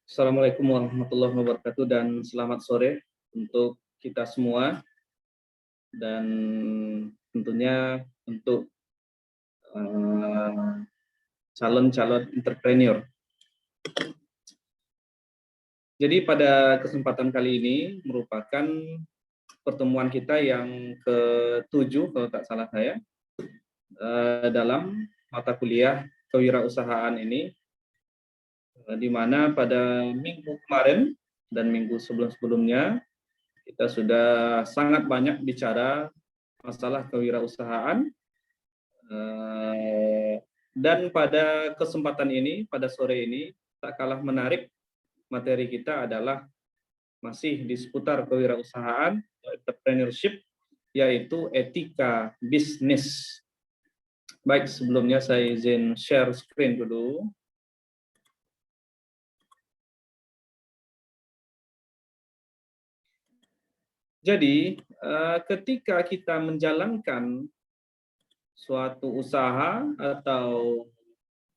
Assalamualaikum warahmatullahi wabarakatuh dan selamat sore untuk kita semua dan tentunya untuk eh, calon-calon entrepreneur. Jadi pada kesempatan kali ini merupakan pertemuan kita yang ke-7 kalau tak salah saya dalam mata kuliah kewirausahaan ini, di mana pada minggu kemarin dan minggu sebelum-sebelumnya kita sudah sangat banyak bicara masalah kewirausahaan, dan pada kesempatan ini, pada sore ini, tak kalah menarik, materi kita adalah masih di seputar kewirausahaan, entrepreneurship, yaitu etika bisnis. Baik, sebelumnya saya izin share screen dulu. Jadi, ketika kita menjalankan suatu usaha atau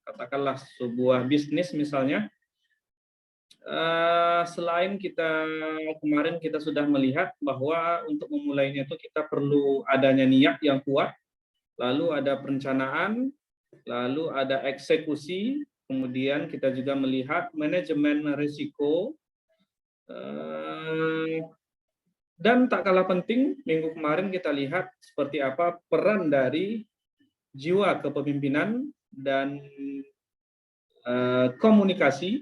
katakanlah sebuah bisnis misalnya, selain kemarin kita sudah melihat bahwa untuk memulainya itu kita perlu adanya niat yang kuat, lalu ada perencanaan, lalu ada eksekusi, kemudian kita juga melihat manajemen risiko, dan tak kalah penting, minggu kemarin kita lihat seperti apa peran dari jiwa kepemimpinan dan komunikasi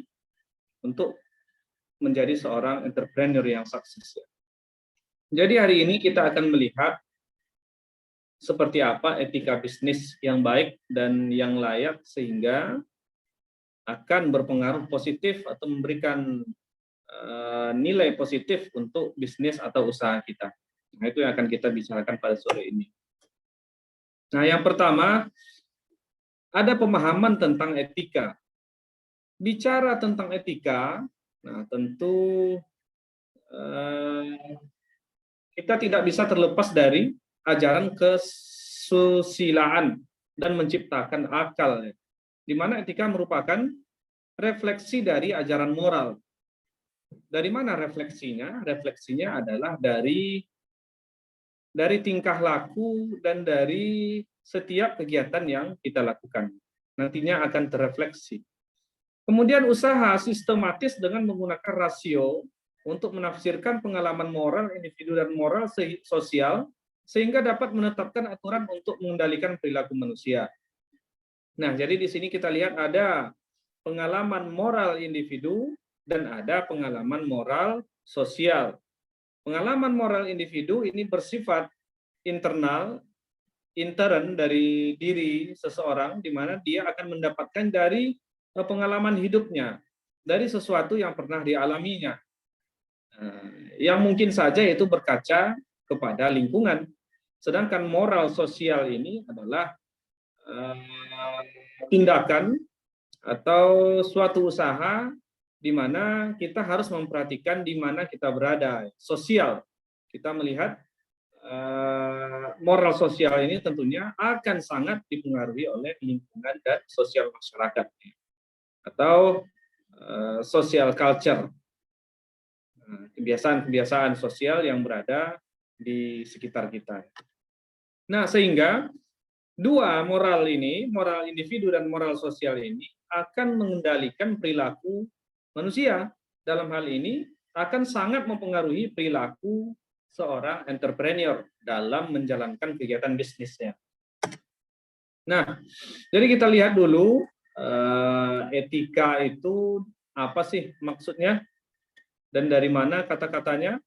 untuk menjadi seorang entrepreneur yang sukses. Jadi hari ini kita akan melihat seperti apa etika bisnis yang baik dan yang layak sehingga akan berpengaruh positif atau memberikan nilai positif untuk bisnis atau usaha kita. Nah, itu yang akan kita bicarakan pada sore ini. Nah, yang pertama, ada pemahaman tentang etika. Bicara tentang etika, nah tentu kita tidak bisa terlepas dari ajaran kesusilaan dan menciptakan akal, di mana etika merupakan refleksi dari ajaran moral. Dari mana refleksinya? Refleksinya adalah dari tingkah laku dan dari setiap kegiatan yang kita lakukan. Nantinya akan terefleksi. Kemudian usaha sistematis dengan menggunakan rasio untuk menafsirkan pengalaman moral individu dan moral sosial sehingga dapat menetapkan aturan untuk mengendalikan perilaku manusia. Nah, jadi di sini kita lihat ada pengalaman moral individu dan ada pengalaman moral sosial. Pengalaman moral individu ini bersifat internal, intern dari diri seseorang, di mana dia akan mendapatkan dari pengalaman hidupnya, dari sesuatu yang pernah dialaminya. Yang mungkin saja itu berkaca kepada lingkungan. Sedangkan moral sosial ini adalah tindakan atau suatu usaha di mana kita harus memperhatikan di mana kita berada. Sosial, kita melihat moral sosial ini tentunya akan sangat dipengaruhi oleh lingkungan dan sosial masyarakat atau social culture, kebiasaan-kebiasaan sosial yang berada di sekitar kita. Nah, sehingga dua moral ini, moral individu dan moral sosial ini akan mengendalikan perilaku manusia. Dalam hal ini akan sangat mempengaruhi perilaku seorang entrepreneur dalam menjalankan kegiatan bisnisnya. Nah, jadi kita lihat dulu etika itu apa sih maksudnya dan dari mana kata-katanya.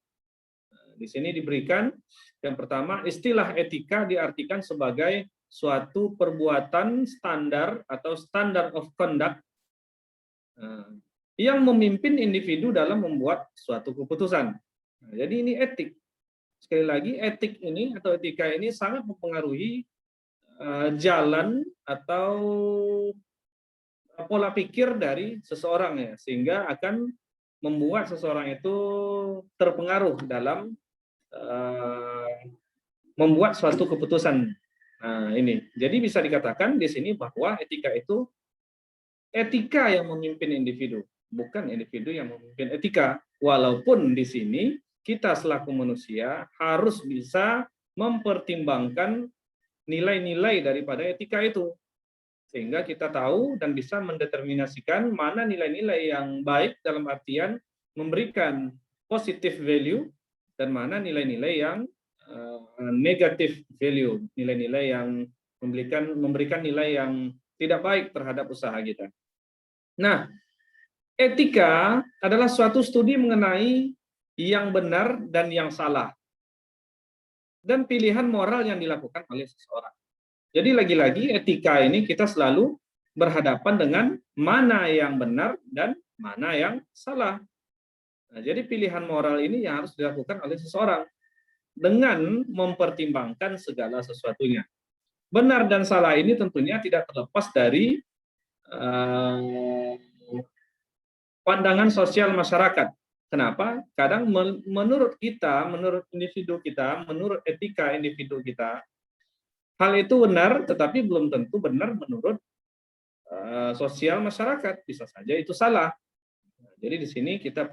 Di sini diberikan yang pertama, istilah etika diartikan sebagai suatu perbuatan standar atau standard of conduct yang memimpin individu dalam membuat suatu keputusan. Nah, jadi ini etik. Sekali lagi, etik ini atau etika ini sangat mempengaruhi jalan atau pola pikir dari seseorang ya, sehingga akan membuat seseorang itu terpengaruh dalam membuat suatu keputusan. Nah, ini. Jadi bisa dikatakan di sini bahwa etika itu etika yang memimpin individu. bukan individu yang memimpin etika. Walaupun di sini kita selaku manusia harus bisa mempertimbangkan nilai-nilai daripada etika itu, sehingga kita tahu dan bisa mendeterminasikan mana nilai-nilai yang baik dalam artian memberikan positive value dan mana nilai-nilai yang negative value, nilai-nilai yang memberikan nilai yang tidak baik terhadap usaha kita. Nah, etika adalah suatu studi mengenai yang benar dan yang salah, dan pilihan moral yang dilakukan oleh seseorang. Jadi lagi-lagi etika ini kita selalu berhadapan dengan mana yang benar dan mana yang salah. Nah, jadi pilihan moral ini yang harus dilakukan oleh seseorang dengan mempertimbangkan segala sesuatunya. Benar dan salah ini tentunya tidak terlepas dari pandangan sosial masyarakat. Kenapa? Kadang menurut kita, menurut individu kita, menurut etika individu kita, hal itu benar, tetapi belum tentu benar menurut sosial masyarakat. Bisa saja itu salah. Jadi di sini kita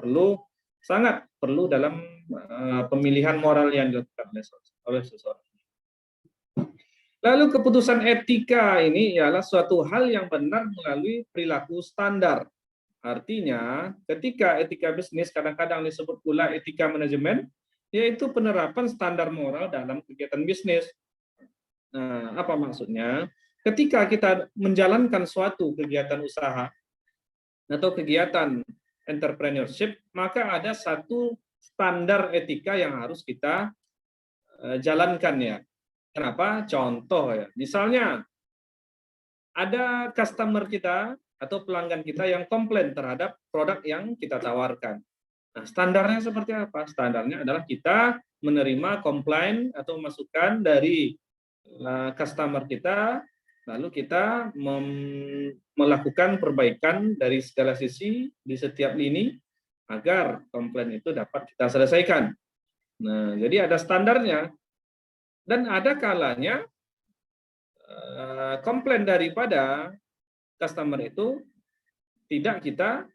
sangat perlu dalam pemilihan moral yang dilakukan oleh seseorang. Lalu keputusan etika ini ialah suatu hal yang benar melalui perilaku standar. Artinya, ketika etika bisnis kadang-kadang disebut pula etika manajemen, yaitu penerapan standar moral dalam kegiatan bisnis. Nah, apa maksudnya? Ketika kita menjalankan suatu kegiatan usaha atau kegiatan entrepreneurship, maka ada satu standar etika yang harus kita jalankan ya. Kenapa? Contoh ya, misalnya ada customer kita atau pelanggan kita yang komplain terhadap produk yang kita tawarkan. Nah, standarnya seperti apa? Standarnya adalah kita menerima komplain atau masukan dari customer kita, lalu kita melakukan perbaikan dari segala sisi di setiap lini agar komplain itu dapat kita selesaikan. Nah, jadi ada standarnya. Dan ada kalanya komplain daripada customer itu tidak kita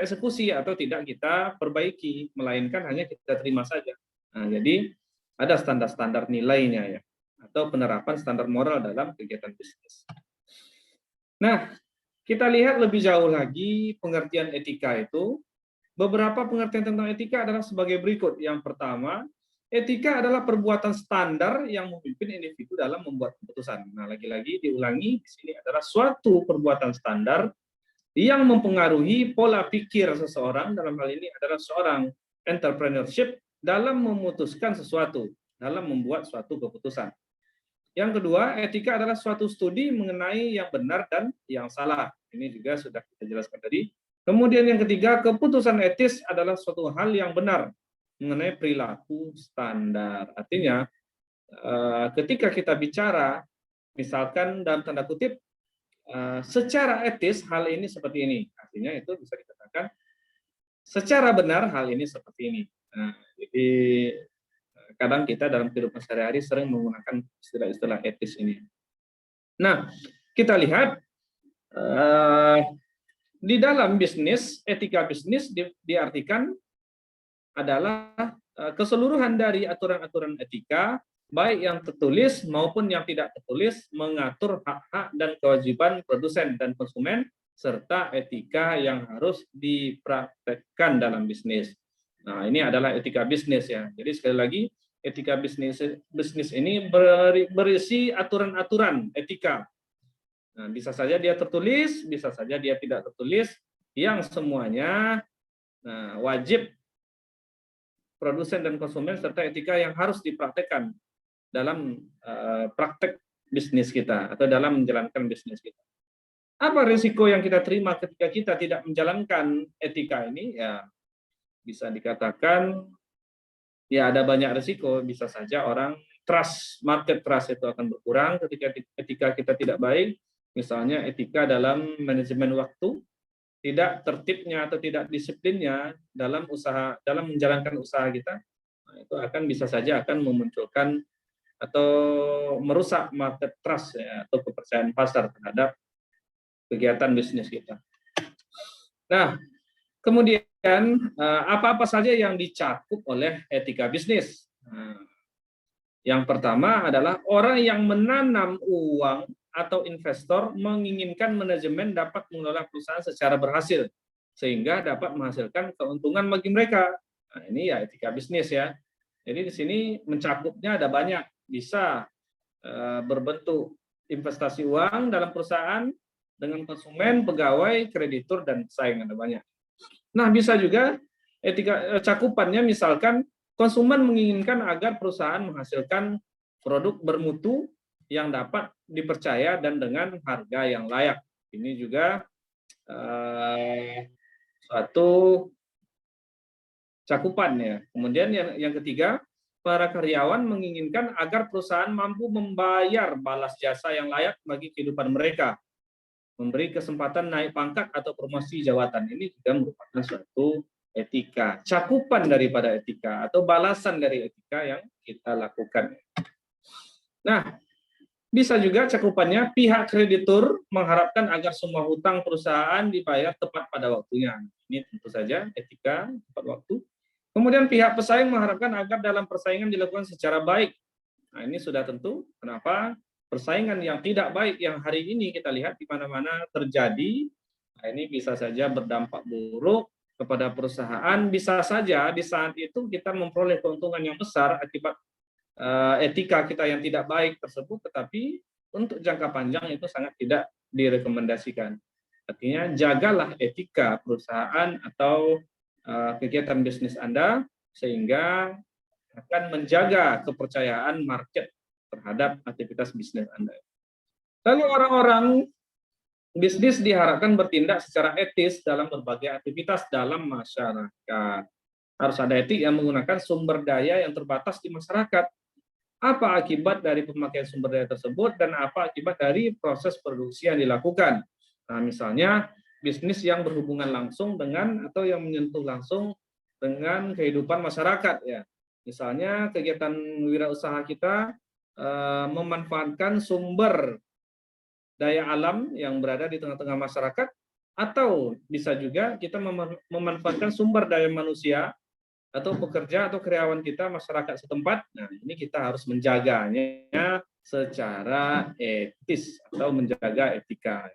eksekusi atau tidak kita perbaiki, melainkan hanya kita terima saja. Nah, jadi ada standar-standar nilainya ya, atau penerapan standar moral dalam kegiatan bisnis. Nah, kita lihat lebih jauh lagi pengertian etika itu. Beberapa pengertian tentang etika adalah sebagai berikut. Yang pertama, etika adalah perbuatan standar yang memimpin individu dalam membuat keputusan. Nah, lagi-lagi diulangi, di sini adalah suatu perbuatan standar yang mempengaruhi pola pikir seseorang, dalam hal ini adalah seorang entrepreneurship, dalam memutuskan sesuatu, dalam membuat suatu keputusan. Yang kedua, etika adalah suatu studi mengenai yang benar dan yang salah. Ini juga sudah kita jelaskan tadi. Kemudian yang ketiga, keputusan etis adalah suatu hal yang benar mengenai perilaku standar. Artinya, ketika kita bicara, misalkan dalam tanda kutip, secara etis hal ini seperti ini. Artinya itu bisa dikatakan secara benar hal ini seperti ini. Nah, jadi kadang kita dalam kehidupan sehari-hari sering menggunakan istilah-istilah etis ini. Nah, kita lihat di dalam bisnis, etika bisnis diartikan adalah keseluruhan dari aturan-aturan etika, baik yang tertulis maupun yang tidak tertulis, mengatur hak-hak dan kewajiban produsen dan konsumen, serta etika yang harus dipraktekkan dalam bisnis. Nah, ini adalah etika bisnis ya. Jadi sekali lagi, etika bisnis ini berisi aturan-aturan etika. Nah, bisa saja dia tertulis, bisa saja dia tidak tertulis, yang semuanya wajib produsen dan konsumen serta etika yang harus dipraktekkan dalam praktek bisnis kita atau dalam menjalankan bisnis kita. Apa risiko yang kita terima ketika kita tidak menjalankan etika ini? Ya, bisa dikatakan ya ada banyak risiko. Bisa saja orang market trust itu akan berkurang ketika kita tidak baik. Misalnya etika dalam manajemen waktu, tidak tertibnya atau tidak disiplinnya dalam menjalankan usaha kita, nah, itu akan bisa saja akan memunculkan atau merusak market trust ya, atau kepercayaan pasar terhadap kegiatan bisnis kita. Nah, kemudian apa-apa saja yang dicakup oleh etika bisnis? Nah, yang pertama adalah orang yang menanam uang atau investor menginginkan manajemen dapat mengelola perusahaan secara berhasil sehingga dapat menghasilkan keuntungan bagi mereka. Nah, ini ya etika bisnis ya. Jadi di sini mencakupnya ada banyak, bisa berbentuk investasi uang dalam perusahaan dengan konsumen, pegawai, kreditur dan pesaing, ada banyak. Nah, bisa juga etika cakupannya misalkan konsumen menginginkan agar perusahaan menghasilkan produk bermutu yang dapat dipercaya dan dengan harga yang layak. Ini juga suatu cakupan ya. Kemudian yang ketiga, para karyawan menginginkan agar perusahaan mampu membayar balas jasa yang layak bagi kehidupan mereka, memberi kesempatan naik pangkat atau promosi jabatan. Ini juga merupakan suatu etika, cakupan daripada etika atau balasan dari etika yang kita lakukan. Nah, bisa juga cakupannya pihak kreditur mengharapkan agar semua hutang perusahaan dibayar tepat pada waktunya. Ini tentu saja etika tepat waktu. Kemudian pihak pesaing mengharapkan agar dalam persaingan dilakukan secara baik. Nah, ini sudah tentu. Kenapa? Persaingan yang tidak baik yang hari ini kita lihat di mana-mana terjadi, nah ini bisa saja berdampak buruk kepada perusahaan. Bisa saja di saat itu kita memperoleh keuntungan yang besar akibat etika kita yang tidak baik tersebut, tetapi untuk jangka panjang itu sangat tidak direkomendasikan. Artinya jagalah etika perusahaan atau kegiatan bisnis Anda sehingga akan menjaga kepercayaan market terhadap aktivitas bisnis Anda. Lalu orang-orang bisnis diharapkan bertindak secara etis dalam berbagai aktivitas dalam masyarakat. Harus ada etik yang menggunakan sumber daya yang terbatas di masyarakat. Apa akibat dari pemakaian sumber daya tersebut dan apa akibat dari proses produksi yang dilakukan. Nah, misalnya bisnis yang berhubungan langsung dengan atau yang menyentuh langsung dengan kehidupan masyarakat ya. Misalnya kegiatan wirausaha kita memanfaatkan sumber daya alam yang berada di tengah-tengah masyarakat, atau bisa juga kita memanfaatkan sumber daya manusia atau pekerja atau karyawan kita masyarakat setempat. Nah, ini kita harus menjaganya secara etis atau menjaga etika.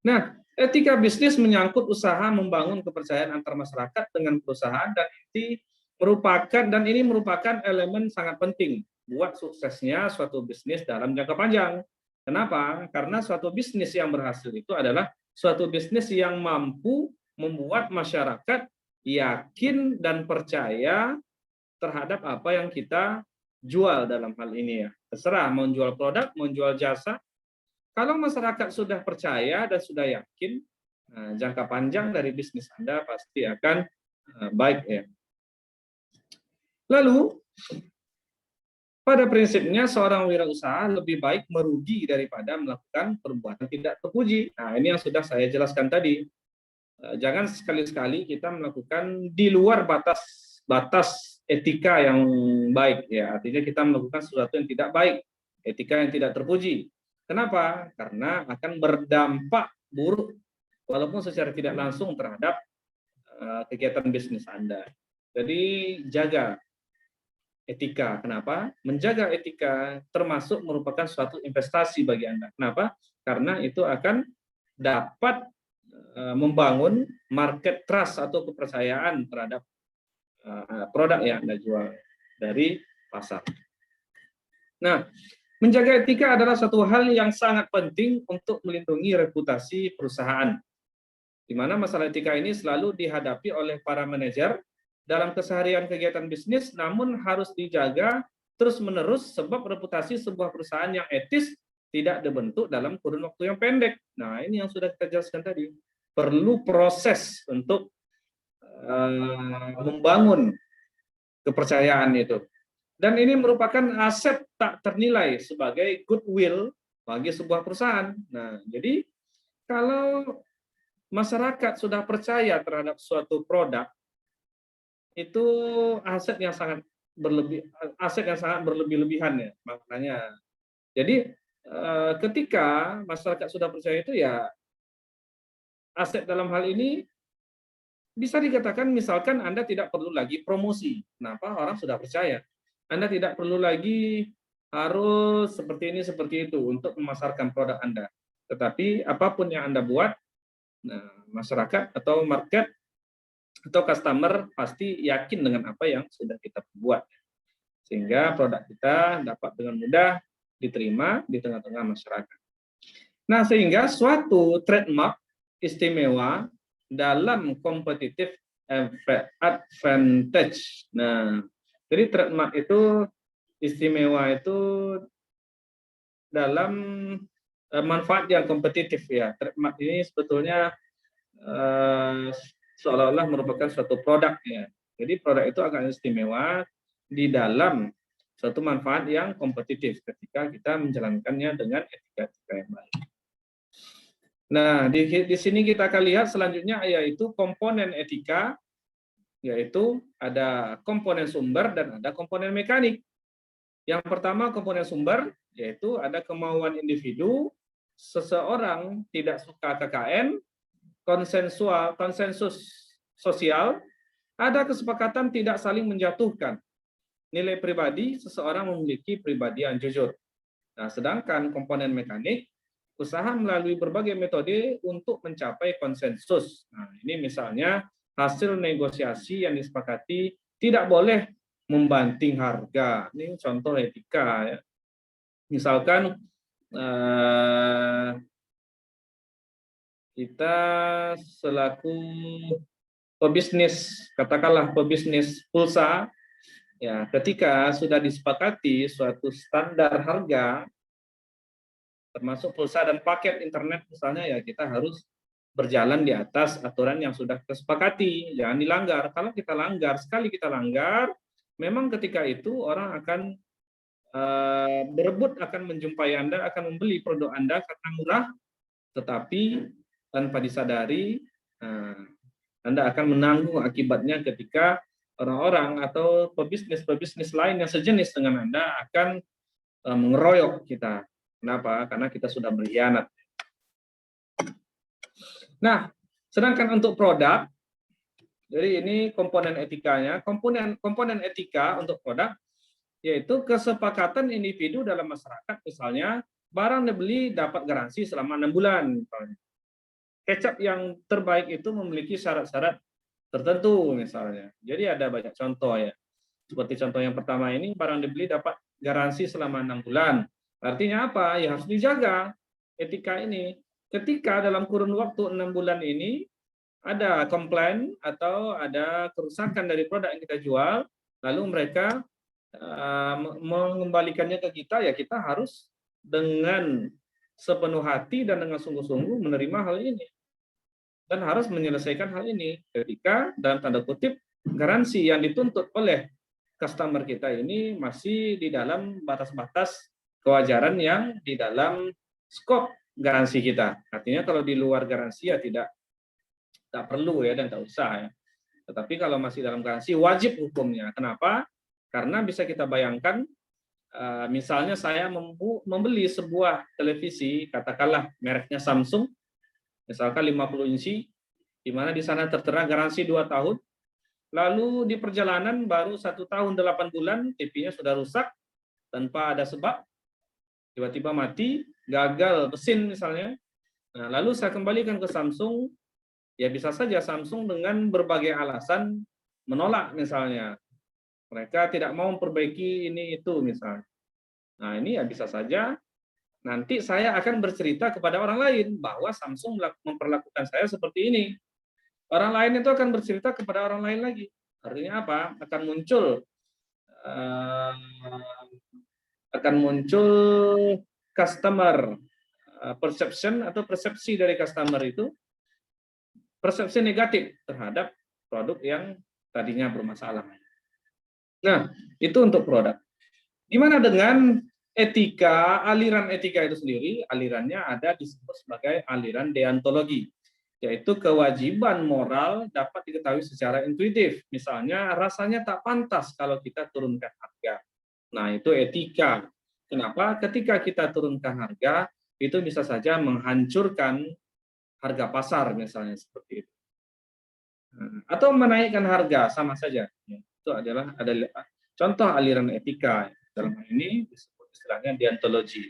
Nah, etika bisnis menyangkut usaha membangun kepercayaan antar masyarakat dengan perusahaan dan ini merupakan elemen sangat penting buat suksesnya suatu bisnis dalam jangka panjang. Kenapa? Karena suatu bisnis yang berhasil itu adalah suatu bisnis yang mampu membuat masyarakat yakin dan percaya terhadap apa yang kita jual dalam hal ini ya. Terserah mau jual produk, mau jual jasa. Kalau masyarakat sudah percaya dan sudah yakin, jangka panjang dari bisnis Anda pasti akan baik ya. Lalu, pada prinsipnya seorang wirausaha lebih baik merugi daripada melakukan perbuatan tidak terpuji. Nah, ini yang sudah saya jelaskan tadi. Jangan sekali-sekali kita melakukan di luar batas etika yang baik ya. Artinya kita melakukan sesuatu yang tidak baik, etika yang tidak terpuji. Kenapa? Karena akan berdampak buruk walaupun secara tidak langsung terhadap kegiatan bisnis Anda. Jadi jaga etika. Kenapa? Menjaga etika termasuk merupakan suatu investasi bagi Anda. Kenapa? Karena itu akan dapat membangun market trust atau kepercayaan terhadap produk yang Anda jual dari pasar. Nah, menjaga etika adalah satu hal yang sangat penting untuk melindungi reputasi perusahaan, di mana masalah etika ini selalu dihadapi oleh para manajer dalam keseharian kegiatan bisnis, namun harus dijaga terus-menerus sebab reputasi sebuah perusahaan yang etis tidak dibentuk dalam kurun waktu yang pendek. Nah, ini yang sudah kita jelaskan tadi. Perlu proses untuk membangun kepercayaan itu. Dan ini merupakan aset tak ternilai sebagai goodwill bagi sebuah perusahaan. Nah, jadi kalau masyarakat sudah percaya terhadap suatu produk, itu aset yang sangat berlebih-lebihan ya maknanya. Jadi ketika masyarakat sudah percaya itu ya aset dalam hal ini bisa dikatakan misalkan Anda tidak perlu lagi promosi. Kenapa? Orang sudah percaya. Anda tidak perlu lagi harus seperti ini, seperti itu untuk memasarkan produk Anda. Tetapi apapun yang Anda buat, nah, masyarakat atau market atau customer pasti yakin dengan apa yang sudah kita buat. Sehingga produk kita dapat dengan mudah diterima di tengah-tengah masyarakat. Nah, sehingga suatu trademark istimewa dalam competitive advantage. Nah, jadi trademark itu istimewa itu dalam manfaat yang kompetitif ya. Trademark ini sebetulnya seolah-olah merupakan suatu produk ya. Jadi produk itu akan istimewa di dalam suatu manfaat yang kompetitif ketika kita menjalankannya dengan etika-etika yang baik. Nah, di sini kita akan lihat selanjutnya yaitu komponen etika, yaitu ada komponen sumber dan ada komponen mekanik. Yang pertama komponen sumber, yaitu ada kemauan individu, seseorang tidak suka KKN, konsensus sosial, ada kesepakatan tidak saling menjatuhkan. Nilai pribadi, seseorang memiliki pribadi yang jujur. Nah, sedangkan komponen mekanik, usaha melalui berbagai metode untuk mencapai konsensus. Nah, ini misalnya hasil negosiasi yang disepakati tidak boleh membanting harga. Ini contoh etika ya. Misalkan kita selaku pebisnis, katakanlah pebisnis pulsa, ya ketika sudah disepakati suatu standar harga termasuk pulsa dan paket internet misalnya, ya kita harus berjalan di atas aturan yang sudah disepakati, jangan dilanggar. Kalau kita langgar, sekali kita langgar, memang ketika itu orang akan berebut akan menjumpai Anda, akan membeli produk Anda karena murah, tetapi tanpa disadari Anda akan menanggung akibatnya ketika orang-orang atau pebisnis lain yang sejenis dengan Anda akan mengeroyok kita. Kenapa? Karena kita sudah berkhianat. Nah, sedangkan untuk produk, jadi ini komponen etikanya, komponen etika untuk produk, yaitu kesepakatan individu dalam masyarakat, misalnya barang dibeli dapat garansi selama 6 bulan. Misalnya. Kecap yang terbaik itu memiliki syarat-syarat tertentu misalnya. Jadi ada banyak contoh ya. Seperti contoh yang pertama ini, barang dibeli dapat garansi selama 6 bulan. Artinya apa? Ya harus dijaga etika ini. Ketika dalam kurun waktu 6 bulan ini ada komplain atau ada kerusakan dari produk yang kita jual, lalu mereka mengembalikannya ke kita, ya kita harus dengan sepenuh hati dan dengan sungguh-sungguh menerima hal ini. Dan harus menyelesaikan hal ini ketika dalam tanda kutip garansi yang dituntut oleh customer kita ini masih di dalam batas-batas kewajaran yang di dalam skop garansi kita. Artinya kalau di luar garansi ya tak perlu ya dan tak usah ya. Tetapi kalau masih dalam garansi wajib hukumnya. Kenapa? Karena bisa kita bayangkan misalnya saya membeli sebuah televisi, katakanlah mereknya Samsung, misalkan 50 inci, di mana di sana tertera garansi 2 tahun, lalu di perjalanan baru 1 tahun 8 bulan TV-nya sudah rusak tanpa ada sebab, tiba-tiba mati, gagal mesin misalnya. Nah, lalu saya kembalikan ke Samsung, ya bisa saja Samsung dengan berbagai alasan menolak misalnya. Mereka tidak mau memperbaiki ini itu misalnya. Nah, ini ya bisa saja nanti saya akan bercerita kepada orang lain bahwa Samsung memperlakukan saya seperti ini. Orang lain itu akan bercerita kepada orang lain lagi. Artinya apa? Akan muncul customer perception atau persepsi dari customer itu persepsi negatif terhadap produk yang tadinya bermasalah. Nah, itu untuk produk. Gimana dengan etika, aliran etika itu sendiri? Alirannya ada disebut sebagai aliran deontologi, yaitu kewajiban moral dapat diketahui secara intuitif. Misalnya, rasanya tak pantas kalau kita turunkan harga. Nah, itu etika. Kenapa? Ketika kita turunkan harga, itu bisa saja menghancurkan harga pasar misalnya seperti itu. Atau menaikkan harga sama saja. Itu adalah contoh aliran etika. Dalam hal ini disebut istilahnya deontologi.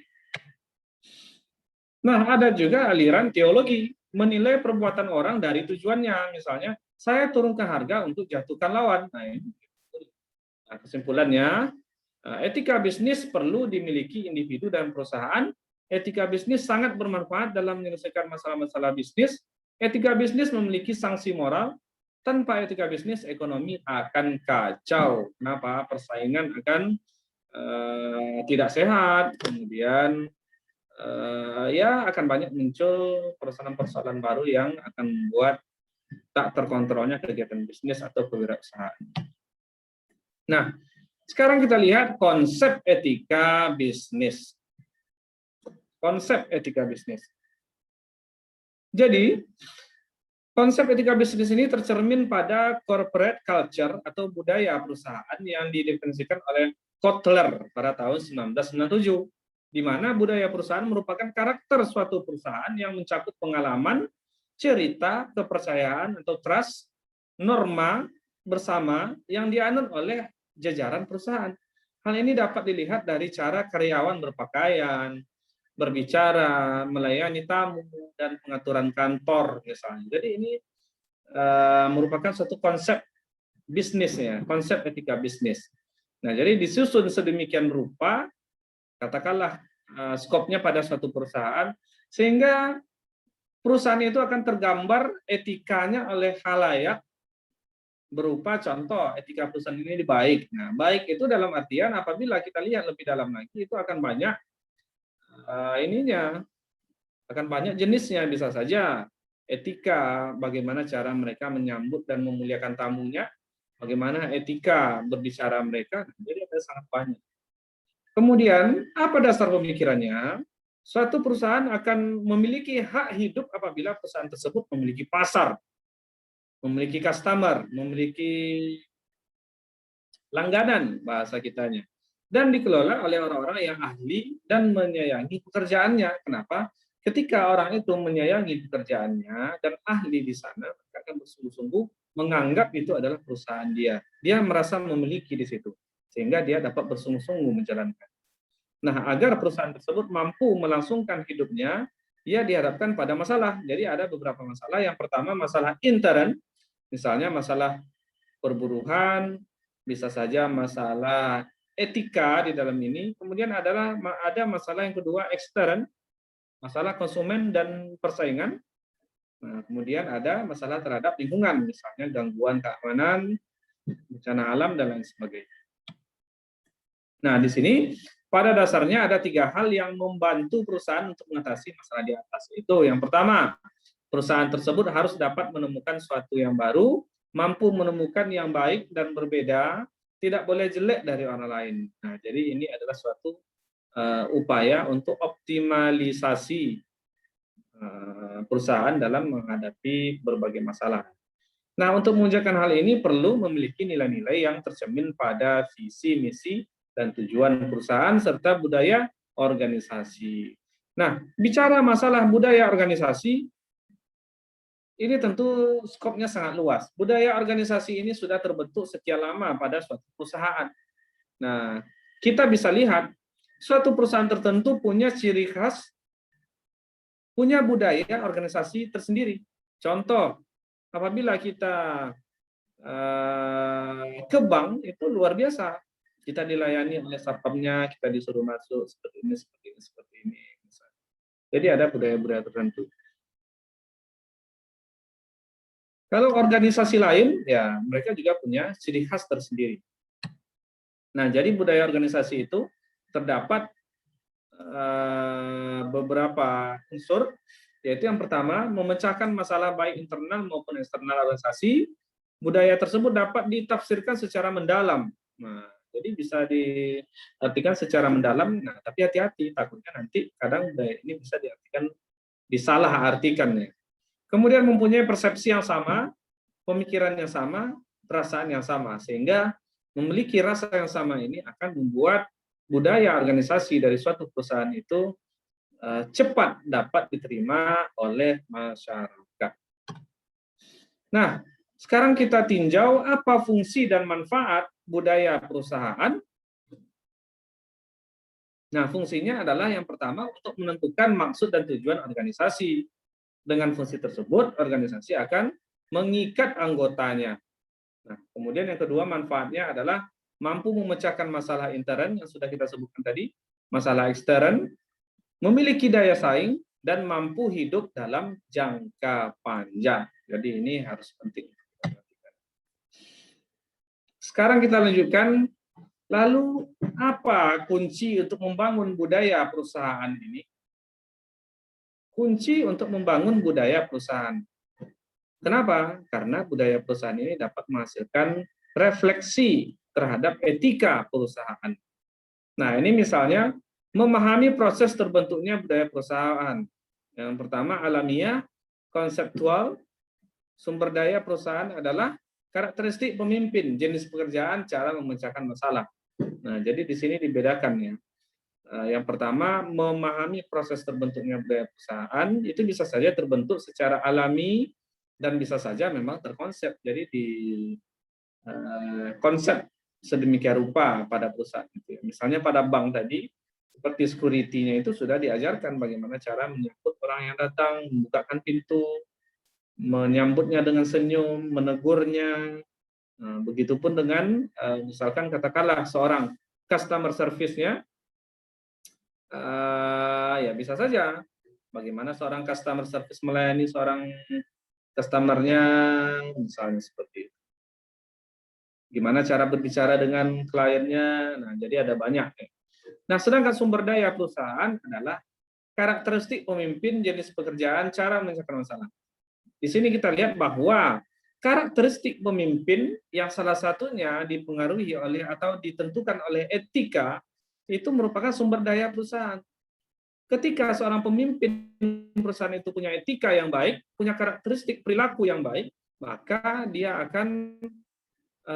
Nah, ada juga aliran teologi, menilai perbuatan orang dari tujuannya. Misalnya, saya turunkan harga untuk jatuhkan lawan. Nah, kesimpulannya, etika bisnis perlu dimiliki individu dan perusahaan. Etika bisnis sangat bermanfaat dalam menyelesaikan masalah-masalah bisnis. Etika bisnis memiliki sanksi moral. Tanpa etika bisnis, ekonomi akan kacau. Kenapa? Persaingan akan tidak sehat. Kemudian ya akan banyak muncul persoalan-persoalan baru yang akan membuat tak terkontrolnya kegiatan bisnis atau kewirausahaan. Nah, sekarang kita lihat konsep etika bisnis. Konsep etika bisnis. Jadi, konsep etika bisnis ini tercermin pada corporate culture atau budaya perusahaan yang didefinisikan oleh Kotler pada tahun 1997, di mana budaya perusahaan merupakan karakter suatu perusahaan yang mencakup pengalaman, cerita, kepercayaan atau trust, norma bersama yang dianut oleh jajaran perusahaan. Hal ini dapat dilihat dari cara karyawan berpakaian, berbicara, melayani tamu, dan pengaturan kantor misalnya. Jadi ini merupakan suatu konsep bisnis ya, konsep etika bisnis. Nah, jadi disusun sedemikian rupa, katakanlah skopnya pada suatu perusahaan, sehingga perusahaan itu akan tergambar etikanya oleh khalayak berupa contoh etika perusahaan ini baik. Nah, baik itu dalam artian apabila kita lihat lebih dalam lagi itu akan banyak akan banyak jenisnya. Bisa saja etika bagaimana cara mereka menyambut dan memuliakan tamunya, bagaimana etika berbicara mereka, jadi ada sangat banyak. Kemudian apa dasar pemikirannya? Suatu perusahaan akan memiliki hak hidup apabila perusahaan tersebut memiliki pasar, memiliki customer, memiliki langganan bahasa kitanya, dan dikelola oleh orang-orang yang ahli dan menyayangi pekerjaannya. Kenapa? Ketika orang itu menyayangi pekerjaannya dan ahli di sana, mereka akan bersungguh-sungguh menganggap itu adalah perusahaan dia. Dia merasa memiliki di situ, sehingga dia dapat bersungguh-sungguh menjalankan. Nah, agar perusahaan tersebut mampu melangsungkan hidupnya, ia dihadapkan pada masalah. Jadi ada beberapa masalah. Yang pertama masalah intern, misalnya masalah perburuhan, bisa saja masalah etika di dalam ini. Kemudian ada masalah yang kedua ekstern, masalah konsumen dan persaingan. Nah, kemudian ada masalah terhadap lingkungan, misalnya gangguan keamanan, bencana alam, dan lain sebagainya. Nah, di sini pada dasarnya ada 3 hal yang membantu perusahaan untuk mengatasi masalah di atas. Itu yang pertama, perusahaan tersebut harus dapat menemukan sesuatu yang baru, mampu menemukan yang baik dan berbeda, tidak boleh jelek dari orang lain. Nah, jadi ini adalah suatu upaya untuk optimalisasi perusahaan dalam menghadapi berbagai masalah. Nah, untuk mewujudkan hal ini perlu memiliki nilai-nilai yang tercermin pada visi, misi, dan tujuan perusahaan serta budaya organisasi. Nah, bicara masalah budaya organisasi, ini tentu skopnya sangat luas. Budaya organisasi ini sudah terbentuk sekian lama pada suatu perusahaan. Nah, kita bisa lihat suatu perusahaan tertentu punya ciri khas, punya budaya organisasi tersendiri. Contoh, apabila kita ke bank itu luar biasa. Kita dilayani oleh satpamnya, kita disuruh masuk seperti ini, seperti ini, seperti ini. Jadi ada budaya-budaya tertentu. Kalau organisasi lain, ya mereka juga punya ciri khas tersendiri. Nah, jadi budaya organisasi itu terdapat beberapa unsur, yaitu yang pertama, memecahkan masalah baik internal maupun eksternal organisasi. Budaya tersebut dapat ditafsirkan secara mendalam. Nah, jadi bisa diartikan secara mendalam, nah, tapi hati-hati, takutnya nanti kadang budaya ini bisa diartikan, disalah artikan ya. Kemudian mempunyai persepsi yang sama, pemikiran yang sama, perasaan yang sama, sehingga memiliki rasa yang sama ini akan membuat budaya organisasi dari suatu perusahaan itu cepat dapat diterima oleh masyarakat. Nah, sekarang kita tinjau apa fungsi dan manfaat budaya perusahaan. Nah, fungsinya adalah yang pertama untuk menentukan maksud dan tujuan organisasi. Dengan fungsi tersebut, organisasi akan mengikat anggotanya. Nah, kemudian yang kedua manfaatnya adalah mampu memecahkan masalah intern yang sudah kita sebutkan tadi, masalah ekstern, memiliki daya saing, dan mampu hidup dalam jangka panjang. Jadi ini harus penting. Sekarang kita lanjutkan, lalu apa kunci untuk membangun budaya perusahaan ini? Kunci untuk membangun budaya perusahaan. Kenapa? Karena budaya perusahaan ini dapat menghasilkan refleksi terhadap etika perusahaan. Nah, ini misalnya memahami proses terbentuknya budaya perusahaan. Yang pertama, alamiah, konseptual, sumber daya perusahaan adalah karakteristik pemimpin, jenis pekerjaan, cara memecahkan masalah. Nah, jadi di sini dibedakan ya. Yang pertama, memahami proses terbentuknya budaya perusahaan, itu bisa saja terbentuk secara alami dan bisa saja memang terkonsep. Jadi di konsep sedemikian rupa pada perusahaan itu. Misalnya pada bank tadi, seperti security-nya itu sudah diajarkan bagaimana cara menyambut orang yang datang, membukakan pintu, menyambutnya dengan senyum, menegurnya. Nah, begitupun dengan misalkan katakanlah seorang customer service-nya, ya bisa saja bagaimana seorang customer service melayani seorang customernya, misalnya seperti itu. Gimana cara berbicara dengan kliennya, nah jadi ada banyak. Nah, sedangkan sumber daya perusahaan adalah karakteristik pemimpin, jenis pekerjaan, cara menyelesaikan masalah. Di sini kita lihat bahwa karakteristik pemimpin yang salah satunya dipengaruhi oleh atau ditentukan oleh etika itu merupakan sumber daya perusahaan. Ketika seorang pemimpin perusahaan itu punya etika yang baik, punya karakteristik perilaku yang baik, maka dia akan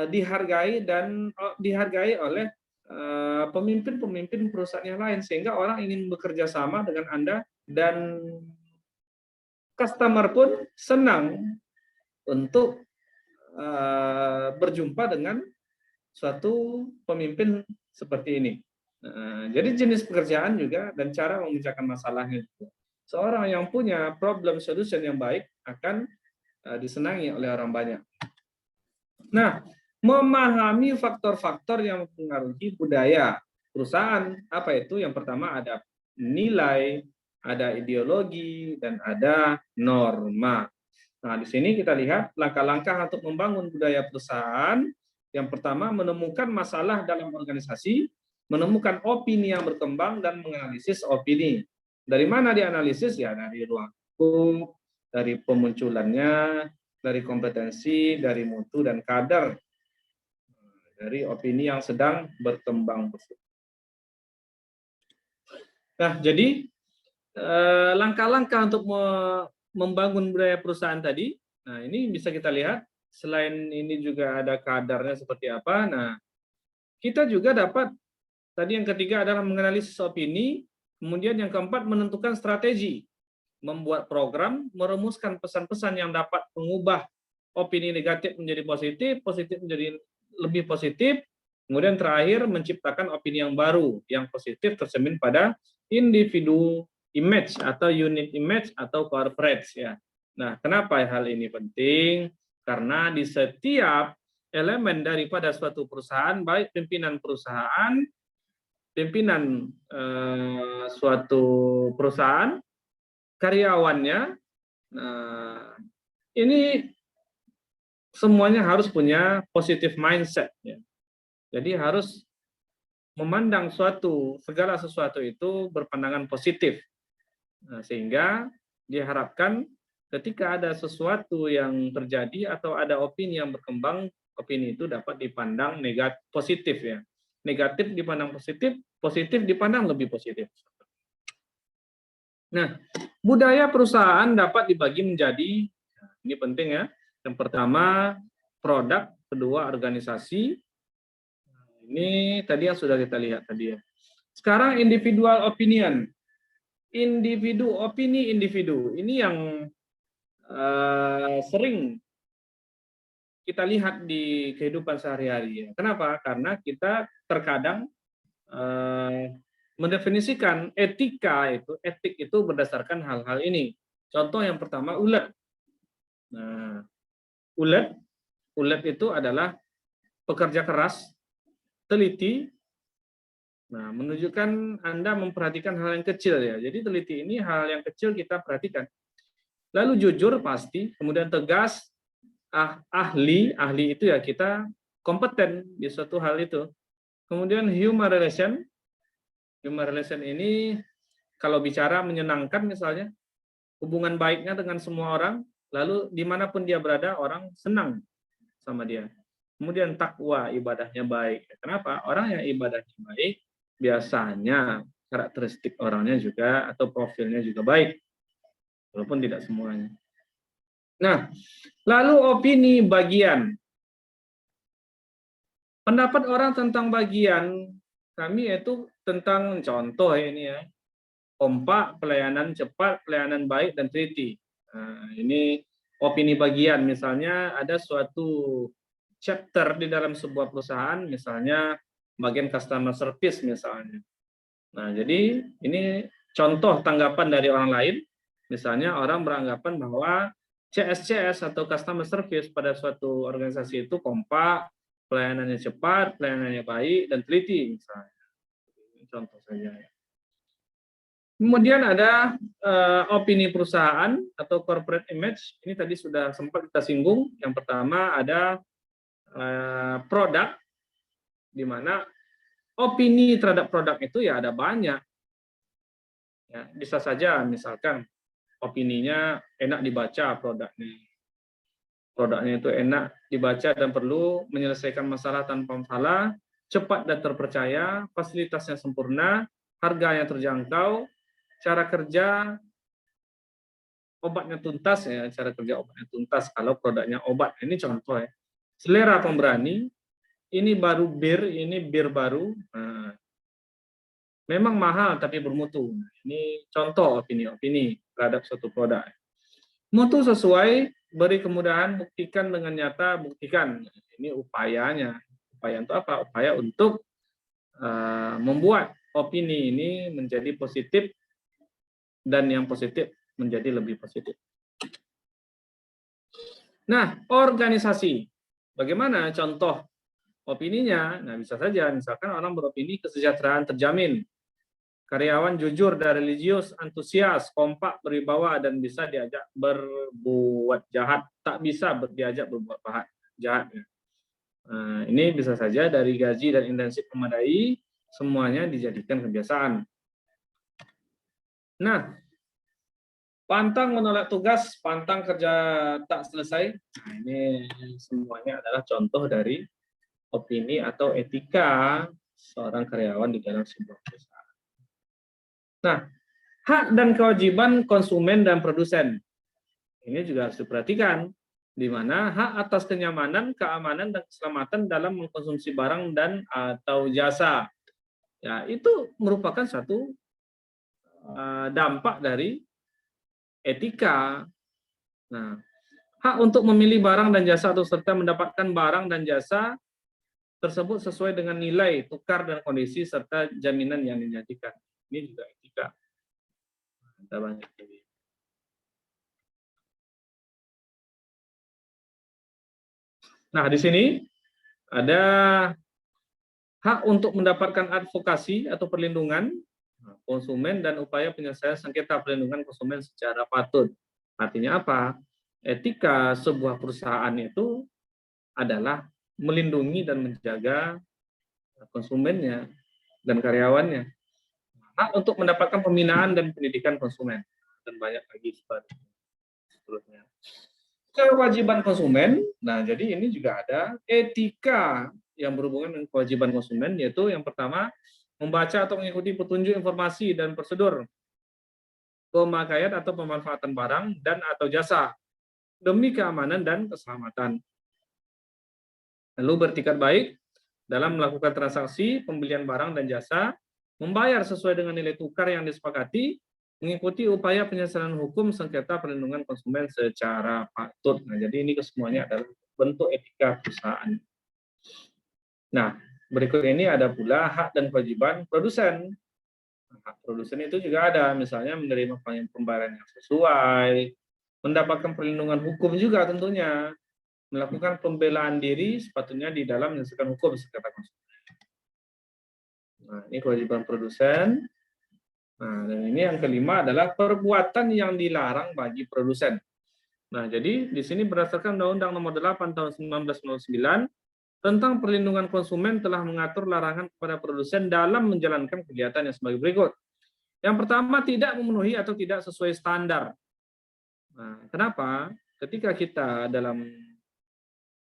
dihargai oleh pemimpin-pemimpin perusahaan yang lain, sehingga orang ingin bekerja sama dengan Anda dan customer pun senang untuk berjumpa dengan suatu pemimpin seperti ini. Jadi jenis pekerjaan juga dan cara memecahkan masalahnya juga. Seorang yang punya problem solution yang baik akan disenangi oleh orang banyak. Nah, memahami faktor-faktor yang mempengaruhi budaya perusahaan, apa itu? Yang pertama ada nilai, ada ideologi, dan ada norma. Nah, di sini kita lihat langkah-langkah untuk membangun budaya perusahaan. Yang pertama, menemukan masalah dalam organisasi, menemukan opini yang berkembang, dan menganalisis opini. Dari mana dianalisis? Ya, dari ruang lingkup, dari pemunculannya, dari kompetensi, dari mutu, dan kadar dari opini yang sedang berkembang. Nah, jadi langkah-langkah untuk membangun budaya perusahaan tadi, nah ini bisa kita lihat, selain ini juga ada kadarnya seperti apa. Nah, kita juga dapat, tadi yang ketiga adalah menganalisis opini, kemudian yang keempat menentukan strategi, membuat program, merumuskan pesan-pesan yang dapat mengubah opini negatif menjadi positif, positif menjadi lebih positif, kemudian terakhir menciptakan opini yang baru, yang positif tercermin pada individu image atau unit image atau corporate ya. Nah, kenapa hal ini penting? Karena di setiap elemen daripada suatu perusahaan, baik pimpinan perusahaan, pimpinan suatu perusahaan, karyawannya, nah, ini semuanya harus punya positive mindset ya. Jadi harus memandang segala sesuatu itu berpandangan positif. Nah, sehingga diharapkan ketika ada sesuatu yang terjadi atau ada opini yang berkembang, opini itu dapat dipandang positif ya. Negatif dipandang positif, positif dipandang lebih positif. Nah, budaya perusahaan dapat dibagi menjadi, ini penting ya, yang pertama produk, kedua organisasi. Ini tadi yang sudah kita lihat tadi ya. Sekarang individual opinion. individu, opini individu. Ini yang sering kita lihat di kehidupan sehari-hari. Kenapa? Karena kita terkadang mendefinisikan etik itu berdasarkan hal-hal ini. Contoh yang pertama, ulet. Nah, ulet itu adalah pekerja keras, teliti. Nah, menunjukkan Anda memperhatikan hal yang kecil ya. Jadi teliti ini hal yang kecil kita perhatikan. Lalu jujur pasti, kemudian tegas, ahli itu ya kita kompeten di suatu hal itu. Kemudian human relation ini kalau bicara menyenangkan misalnya, hubungan baiknya dengan semua orang, lalu dimanapun dia berada orang senang sama dia. Kemudian takwa, ibadahnya baik. Kenapa? Orang yang ibadahnya baik biasanya karakteristik orangnya juga atau profilnya juga baik, walaupun tidak semuanya. Nah, lalu opini bagian. Pendapat orang tentang bagian kami yaitu tentang contoh ini ya, kompak, pelayanan cepat, pelayanan baik, dan teliti. Nah, ini opini bagian. Misalnya ada suatu chapter di dalam sebuah perusahaan, misalnya bagian customer service misalnya. Nah, jadi ini contoh tanggapan dari orang lain. Misalnya orang beranggapan bahwa CSCS atau customer service pada suatu organisasi itu kompak, pelayanannya cepat, pelayanannya baik, dan teliti misalnya. Contoh saja. Kemudian ada opini perusahaan atau corporate image. Ini tadi sudah sempat kita singgung. Yang pertama ada produk, di mana opini terhadap produk itu ya ada banyak. Ya, bisa saja misalkan opininya enak dibaca produknya. Produknya itu enak dibaca dan perlu menyelesaikan masalah tanpa masalah, cepat dan terpercaya, fasilitasnya sempurna, harganya terjangkau, cara kerja obatnya tuntas ya, cara kerja obatnya tuntas kalau produknya obat. Ini contoh ya. Selera pemberani, ini baru ini bir baru. Nah, memang mahal tapi bermutu. Ini contoh opini-opini terhadap suatu produk. Mutu sesuai, beri kemudahan, buktikan dengan nyata, buktikan. Ini upayanya. Upaya untuk apa? Upaya untuk membuat opini ini menjadi positif dan yang positif menjadi lebih positif. Nah, organisasi. Bagaimana contoh opininya? Nah, bisa saja misalkan orang beropini kesejahteraan terjamin. Karyawan jujur dan religius, antusias, kompak, berwibawa, dan bisa diajak berbuat jahat. Tak bisa diajak berbuat jahat. Nah, ini bisa saja dari gaji dan intensif memadai, semuanya dijadikan kebiasaan. Nah, pantang menolak tugas, pantang kerja tak selesai. Nah, ini semuanya adalah contoh dari opini atau etika seorang karyawan di dalam sebuah perusahaan. Nah, hak dan kewajiban konsumen dan produsen. Ini juga harus diperhatikan, di mana hak atas kenyamanan, keamanan, dan keselamatan dalam mengkonsumsi barang dan atau jasa. Ya, itu merupakan satu dampak dari etika. Nah, hak untuk memilih barang dan jasa atau serta mendapatkan barang dan jasa tersebut sesuai dengan nilai, tukar, dan kondisi serta jaminan yang dijanjikan. Ini juga etika. Ada banyak ini. Nah, di sini ada hak untuk mendapatkan advokasi atau perlindungan konsumen dan upaya penyelesaian sengketa perlindungan konsumen secara patut. Artinya apa? Etika sebuah perusahaan itu adalah melindungi dan menjaga konsumennya dan karyawannya. Hak untuk mendapatkan pembinaan dan pendidikan konsumen dan banyak lagi seterusnya. Kewajiban konsumen, nah jadi ini juga ada etika yang berhubungan dengan kewajiban konsumen, yaitu yang pertama membaca atau mengikuti petunjuk informasi dan prosedur pemakaian atau pemanfaatan barang dan atau jasa demi keamanan dan keselamatan. Lalu bertikad baik dalam melakukan transaksi pembelian barang dan jasa, membayar sesuai dengan nilai tukar yang disepakati, mengikuti upaya penyelesaian hukum sengketa perlindungan konsumen secara patut. Nah, jadi ini kesemuanya adalah bentuk etika perusahaan. Nah, berikut ini ada pula hak dan kewajiban produsen. Hak produsen itu juga ada, misalnya menerima pembayaran yang sesuai, mendapatkan perlindungan hukum juga tentunya, melakukan pembelaan diri sepatutnya di dalam menyelesaikan hukum sengketa konsumen. Nah, ini kewajiban produsen. Nah, dan ini yang kelima adalah perbuatan yang dilarang bagi produsen. Nah, jadi di sini berdasarkan Undang-Undang Nomor 8 Tahun 1999 tentang perlindungan konsumen telah mengatur larangan kepada produsen dalam menjalankan kegiatan yang sebagai berikut. Yang pertama, tidak memenuhi atau tidak sesuai standar. Nah, kenapa? Ketika kita dalam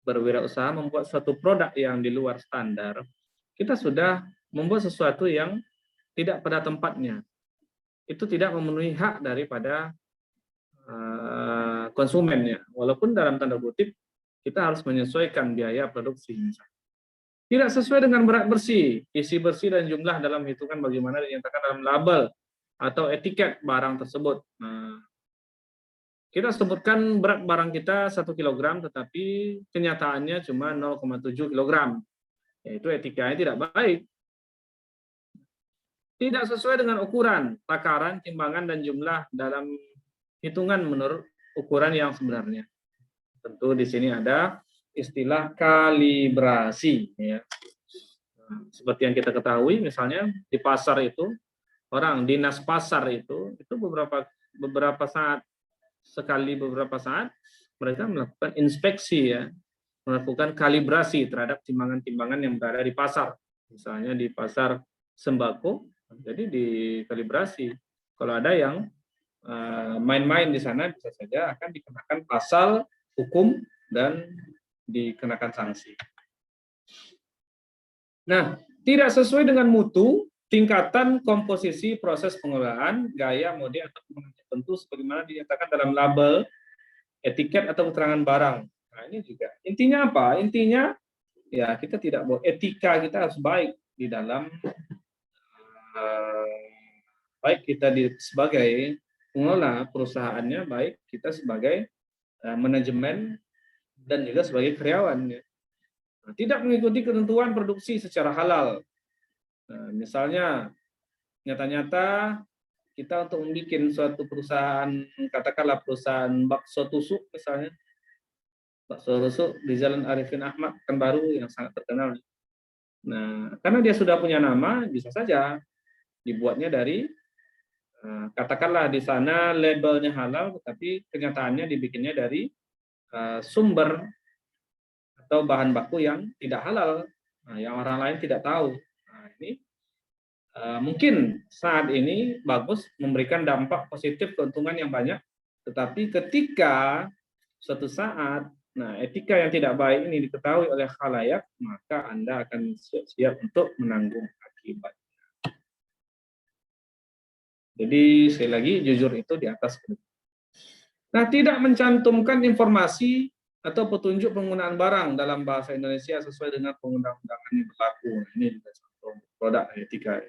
berwirausaha membuat suatu produk yang di luar standar, kita sudah membuat sesuatu yang tidak pada tempatnya. Itu tidak memenuhi hak daripada konsumennya. Walaupun dalam tanda kutip kita harus menyesuaikan biaya produksi. Tidak sesuai dengan berat bersih, isi bersih dan jumlah dalam hitungan bagaimana dinyatakan dalam label atau etiket barang tersebut. Nah, kita sebutkan berat barang kita 1 kg, tetapi kenyataannya cuma 0,7 kg. Yaitu etikanya tidak baik. Tidak sesuai dengan ukuran, takaran, timbangan, dan jumlah dalam hitungan menurut ukuran yang sebenarnya. Tentu di sini ada istilah kalibrasi. Ya. Seperti yang kita ketahui, misalnya di pasar itu, orang dinas pasar itu beberapa saat, beberapa saat, mereka melakukan inspeksi, ya, melakukan kalibrasi terhadap timbangan-timbangan yang berada di pasar. Misalnya di pasar sembako, jadi dikalibrasi. Kalau ada yang main-main di sana, bisa saja akan dikenakan pasal hukum dan dikenakan sanksi. Nah, tidak sesuai dengan mutu, tingkatan, komposisi, proses pengolahan, gaya, mode, atau komponen tertentu sebagaimana dinyatakan dalam label, etiket, atau keterangan barang. Nah, ini juga. Intinya apa? Intinya, ya kita tidak boleh, etika kita harus baik di dalam baik kita sebagai pengelola perusahaannya, baik kita sebagai manajemen dan juga sebagai karyawan. Nah, tidak mengikuti ketentuan produksi secara halal. Nah, misalnya nyata-nyata kita untuk membuat suatu perusahaan, katakanlah perusahaan bakso tusuk misalnya, bakso tusuk di Jalan Arifin Ahmad Pekanbaru yang sangat terkenal. Nah, karena dia sudah punya nama, bisa saja dibuatnya dari katakanlah di sana labelnya halal, tetapi kenyataannya dibikinnya dari sumber atau bahan baku yang tidak halal, yang orang lain tidak tahu. Nah, ini mungkin saat ini bagus, memberikan dampak positif, keuntungan yang banyak, tetapi ketika suatu saat, nah etika yang tidak baik ini diketahui oleh khalayak, maka Anda akan siap untuk menanggung akibat. Jadi sekali lagi, jujur itu di atas. Nah, tidak mencantumkan informasi atau petunjuk penggunaan barang dalam bahasa Indonesia sesuai dengan undang-undangan yang berlaku. Nah, ini juga contoh produk etika.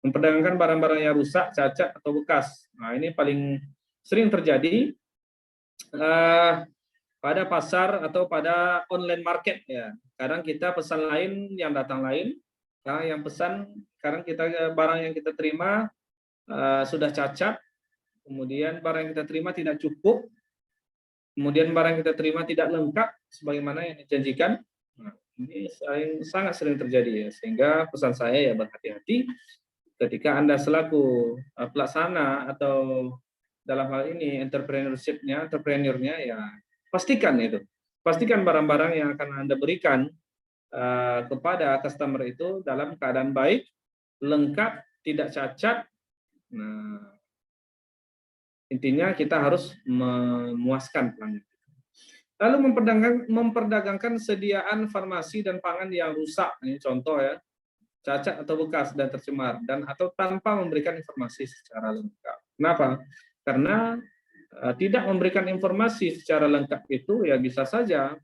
Memperdagangkan barang-barang yang rusak, cacat, atau bekas. Nah, ini paling sering terjadi pada pasar atau pada online market, ya. Kadang kita pesan lain, yang datang lain. Kadang yang pesan, kadang kita barang yang kita terima sudah cacat, kemudian barang yang kita terima tidak cukup, kemudian barang yang kita terima tidak lengkap sebagaimana yang dijanjikan. Nah, ini sangat sering terjadi, ya. Sehingga pesan saya, ya, berhati-hati ketika Anda selaku pelaksana atau dalam hal ini entrepreneurnya, ya pastikan itu. Pastikan barang-barang yang akan Anda berikan kepada customer itu dalam keadaan baik, lengkap, tidak cacat. Nah, intinya kita harus memuaskan pelanggan. Lalu memperdagangkan sediaan farmasi dan pangan yang rusak. Ini contoh, ya. Cacat atau bekas dan tercemar, dan atau tanpa memberikan informasi secara lengkap. Kenapa? Karena tidak memberikan informasi secara lengkap itu, ya bisa saja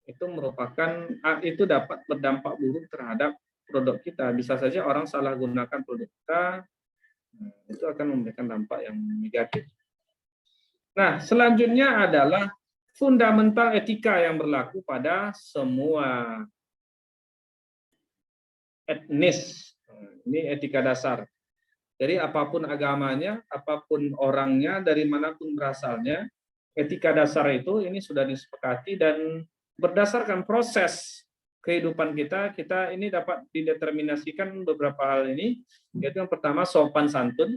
itu dapat berdampak buruk terhadap produk kita. Bisa saja orang salah gunakan produk kita, Itu akan memberikan dampak yang negatif. Nah, selanjutnya adalah fundamental etika yang berlaku pada semua etnis. Ini etika dasar. Jadi apapun agamanya, apapun orangnya, dari manapun berasalnya, etika dasar itu ini sudah disepakati dan berdasarkan proses kehidupan kita, kita ini dapat dideterminasikan beberapa hal ini, yaitu yang pertama sopan santun,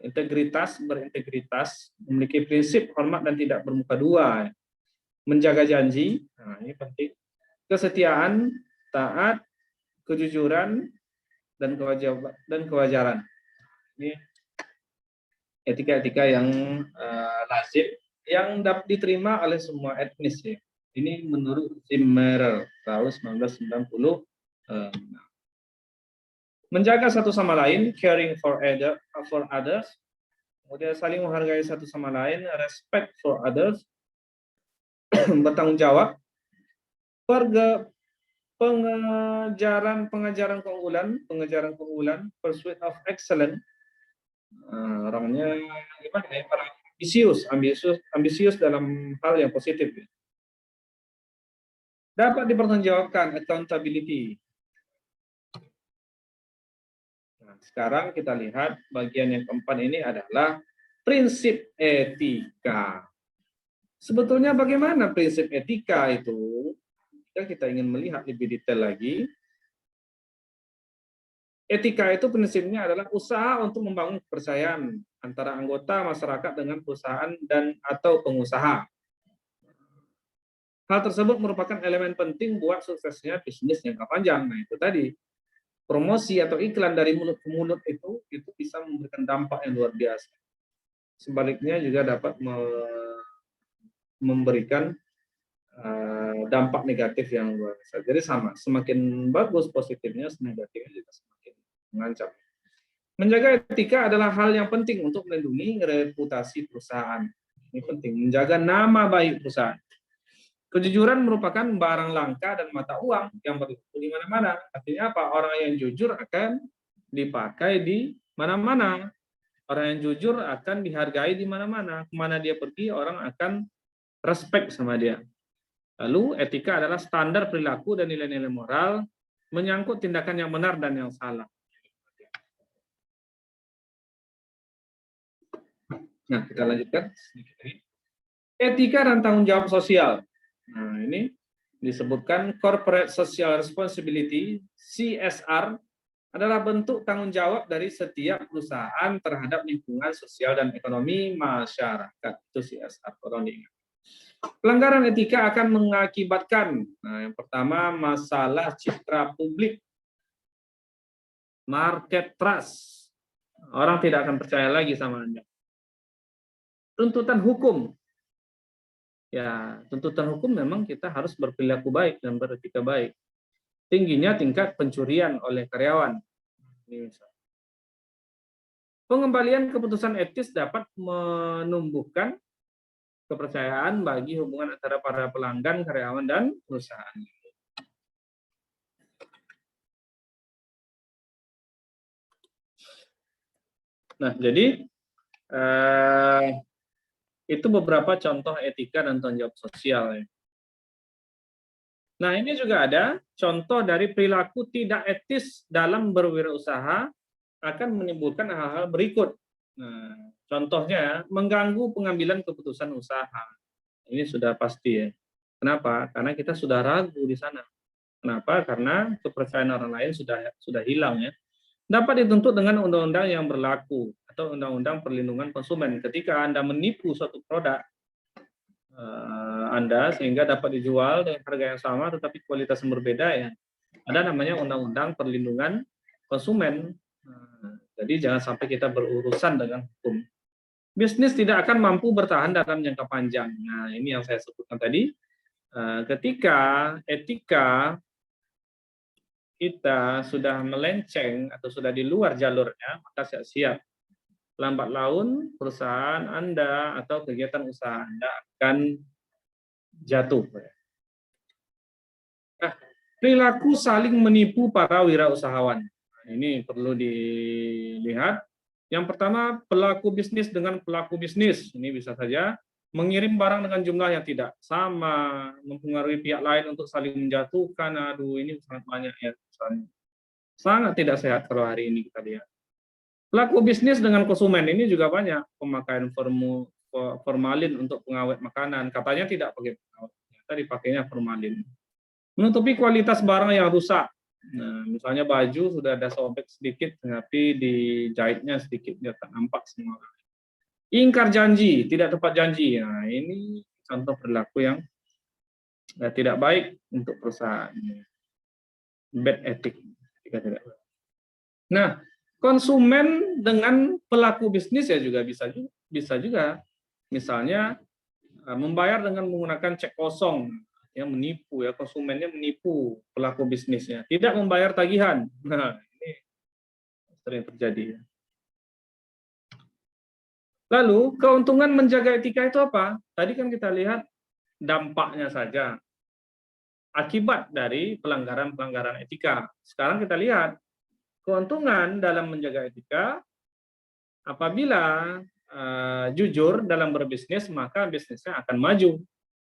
integritas, berintegritas, memiliki prinsip hormat dan tidak bermuka dua, menjaga janji, nah ini penting, kesetiaan, taat, kejujuran, dan kewajaran. Ini etika-etika yang lazim yang dapat diterima oleh semua etnis ya. Ini menurut Zimmer tahun 1990. Menjaga satu sama lain, caring for others, kemudian saling menghargai satu sama lain, respect for others, bertanggung jawab, pengejaran keunggulan, pursuit of excellence, orangnya gimana ya, ambisius dalam hal yang positif. Dapat dipertanggungjawabkan, accountability. Nah, sekarang kita lihat bagian yang keempat ini adalah prinsip etika. Sebetulnya bagaimana prinsip etika itu? Jika kita ingin melihat lebih detail lagi, etika itu prinsipnya adalah usaha untuk membangun kepercayaan antara anggota masyarakat dengan perusahaan dan atau pengusaha. Hal tersebut merupakan elemen penting buat suksesnya bisnis jangka panjang. Nah, itu tadi. Promosi atau iklan dari mulut ke mulut itu bisa memberikan dampak yang luar biasa. Sebaliknya juga dapat memberikan dampak negatif yang luar biasa. Jadi sama, semakin bagus positifnya, negatifnya juga semakin mengancam. Menjaga etika adalah hal yang penting untuk melindungi reputasi perusahaan. Ini penting, menjaga nama baik perusahaan. Kejujuran merupakan barang langka dan mata uang yang berlaku di mana-mana. Artinya apa? Orang yang jujur akan dipakai di mana-mana. Orang yang jujur akan dihargai di mana-mana. Kemana dia pergi, orang akan respect sama dia. Lalu etika adalah standar perilaku dan nilai-nilai moral menyangkut tindakan yang benar dan yang salah. Nah, kita lanjutkan sedikit lagi. Etika dan tanggung jawab sosial. Nah, ini disebutkan Corporate Social Responsibility, CSR, adalah bentuk tanggung jawab dari setiap perusahaan terhadap lingkungan sosial dan ekonomi masyarakat. Itu CSR, tolong diingat. Pelanggaran etika akan mengakibatkan, nah, yang pertama, masalah citra publik, market trust. Orang tidak akan percaya lagi sama Anda. Tuntutan hukum. Ya, tuntutan hukum memang kita harus berperilaku baik dan beretika baik. Tingginya tingkat pencurian oleh karyawan. Pengembalian keputusan etis dapat menumbuhkan kepercayaan bagi hubungan antara para pelanggan, karyawan, dan perusahaan. Nah, jadi itu beberapa contoh etika dan tanggung jawab sosial. Nah, ini juga ada contoh dari perilaku tidak etis dalam berwirausaha akan menimbulkan hal-hal berikut. Nah, contohnya mengganggu pengambilan keputusan usaha. Ini sudah pasti ya. Kenapa? Karena kita sudah ragu di sana. Kenapa? Karena kepercayaan orang lain sudah hilang ya. Dapat dituntut dengan undang-undang yang berlaku atau undang-undang perlindungan konsumen. Ketika Anda menipu suatu produk Anda sehingga dapat dijual dengan harga yang sama tetapi kualitas yang berbeda ya. Ada namanya undang-undang perlindungan konsumen. Jadi jangan sampai kita berurusan dengan hukum. Bisnis tidak akan mampu bertahan dalam jangka panjang. Nah, ini yang saya sebutkan tadi. Ketika etika kita sudah melenceng atau sudah di luar jalurnya, maka siap-siap. Lambat laun perusahaan Anda atau kegiatan usaha Anda akan jatuh. Nah, perilaku saling menipu para wirausahawan. Ini perlu dilihat. Yang pertama, pelaku bisnis dengan pelaku bisnis. Ini bisa saja mengirim barang dengan jumlah yang tidak sama, mempengaruhi pihak lain untuk saling menjatuhkan. Aduh, ini sangat banyak ya. Misalnya. Sangat tidak sehat kalau hari ini kita lihat. Pelaku bisnis dengan konsumen ini juga banyak pemakaian formalin untuk pengawet makanan. Katanya tidak pakai pengawet, ternyata dipakainya formalin. Menutupi kualitas barang yang rusak. Nah, misalnya baju sudah ada sobek sedikit, tapi dijahitnya sedikit, dia tak nampak semua. Ingkar janji, tidak tepat janji. Nah, ini contoh perilaku yang tidak baik untuk perusahaan. Bad ethic. Nah, konsumen dengan pelaku bisnis ya juga bisa juga. Misalnya membayar dengan menggunakan cek kosong, yang menipu ya, konsumennya menipu pelaku bisnisnya, tidak membayar tagihan. Nah, ini sering terjadi. Lalu keuntungan menjaga etika itu apa? Tadi kan kita lihat dampaknya saja, akibat dari pelanggaran-pelanggaran etika. Sekarang kita lihat keuntungan dalam menjaga etika. Apabila jujur dalam berbisnis, maka bisnisnya akan maju.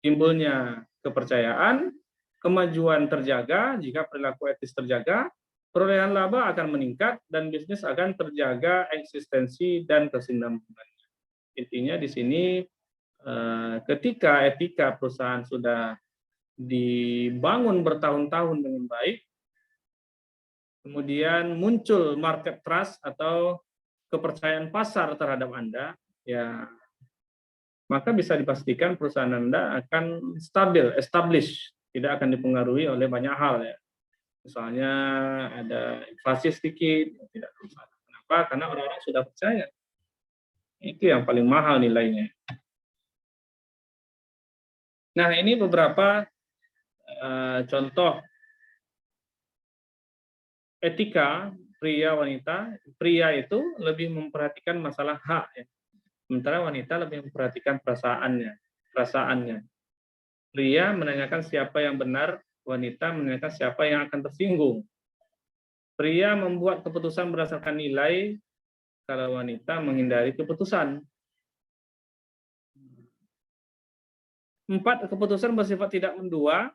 Timbulnya kepercayaan, kemajuan terjaga, jika perilaku etis terjaga, perolehan laba akan meningkat, dan bisnis akan terjaga eksistensi dan kesinambungannya. Intinya di sini, ketika etika perusahaan sudah dibangun bertahun-tahun dengan baik, kemudian muncul market trust atau kepercayaan pasar terhadap Anda, ya maka bisa dipastikan perusahaan Anda akan stabil, establish, tidak akan dipengaruhi oleh banyak hal ya. Misalnya ada inflasi sedikit, ya tidak masalah. Kenapa? Karena orang-orang sudah percaya. Itu yang paling mahal nilainya. Nah, ini beberapa contoh etika pria wanita. Pria itu lebih memperhatikan masalah hak ya. Sementara wanita lebih memperhatikan perasaannya. Pria menanyakan siapa yang benar, wanita menanyakan siapa yang akan tersinggung. Pria membuat keputusan berdasarkan nilai, kalau wanita menghindari keputusan. 4, keputusan bersifat tidak mendua,